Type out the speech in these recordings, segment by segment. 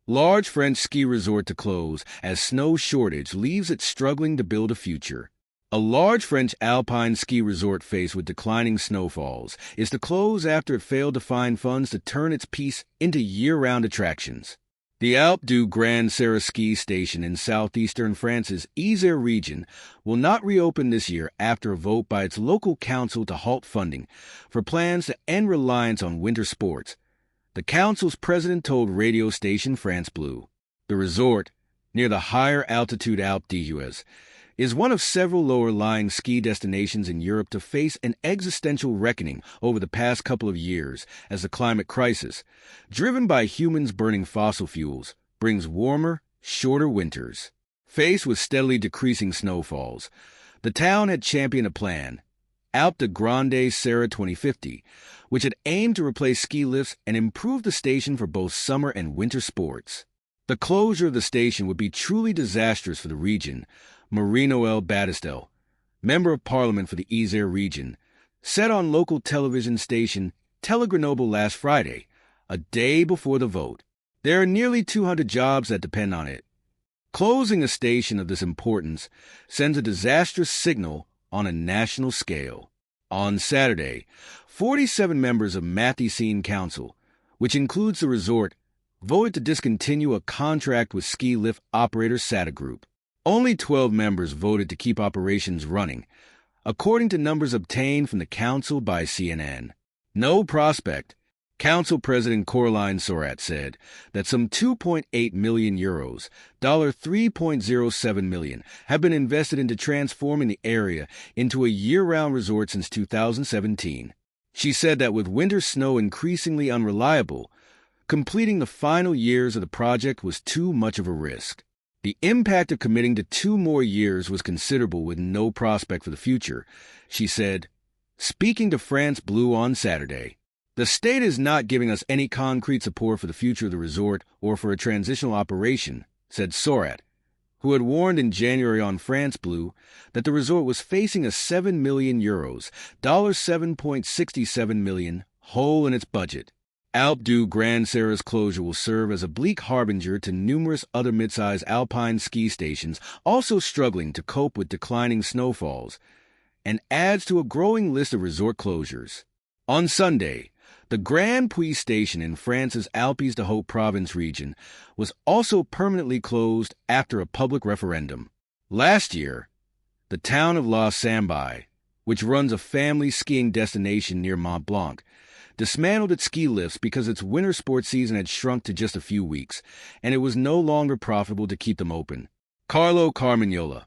Large French ski resort to close as snow shortage leaves it struggling to build a future. A large French alpine ski resort faced with declining snowfalls is to close after it failed to find funds to turn its piste into year-round attractions. The Alpe du Grand Serre ski station in southeastern France's Isère region will not reopen this year after a vote by its local council to halt funding for plans to end reliance on winter sports. The council's president told radio station France Bleu. The resort, near the higher altitude Alpe d'Huez, is one of several lower-lying ski destinations in Europe to face an existential reckoning over the past couple of years as the climate crisis, driven by humans burning fossil fuels, brings warmer, shorter winters. Faced with steadily decreasing snowfalls, the town had championed a plan, Alpe du Grand Serre 2050, which had aimed to replace ski lifts and improve the station for both summer and winter sports. The closure of the station would be truly disastrous for the region, Marie-Noëlle Battistel, member of parliament for the Isère region, said on local television station Telegrenoble last Friday, a day before the vote. There are nearly 200 jobs that depend on it. Closing a station of this importance sends a disastrous signal on a national scale. On Saturday, 47 members of Mathysine Council, which includes the resort, voted to discontinue a contract with ski lift operator SATA Group. Only 12 members voted to keep operations running, according to numbers obtained from the council by CNN. No Prospect, Council President Coraline Sorat said that some €2.8 million, $3.07 million, have been invested into transforming the area into a year-round resort since 2017. She said that with winter snow increasingly unreliable, completing the final years of the project was too much of a risk. The impact of committing to 2 more years was considerable with no prospect for the future, she said, speaking to France Bleu on Saturday. The state is not giving us any concrete support for the future of the resort or for a transitional operation, said Sorat, who had warned in January on France Bleu that the resort was facing a €7 million, $7.67 million, hole in its budget. Alpe du Grand Serre's closure will serve as a bleak harbinger to numerous other mid-size alpine ski stations also struggling to cope with declining snowfalls, and adds to a growing list of resort closures. On Sunday, the Grand Puy station in France's Alpes de Haute Provence region was also permanently closed after a public referendum. Last year, the town of La Sambaye, which runs a family skiing destination near Mont Blanc, dismantled its ski lifts because its winter sports season had shrunk to just a few weeks, and it was no longer profitable to keep them open. Carlo Carmignola,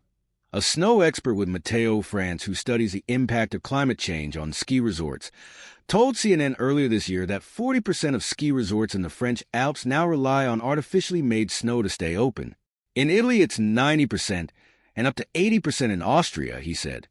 a snow expert with Meteo France who studies the impact of climate change on ski resorts, told CNN earlier this year that 40% of ski resorts in the French Alps now rely on artificially made snow to stay open. In Italy, it's 90%, and up to 80% in Austria, he said.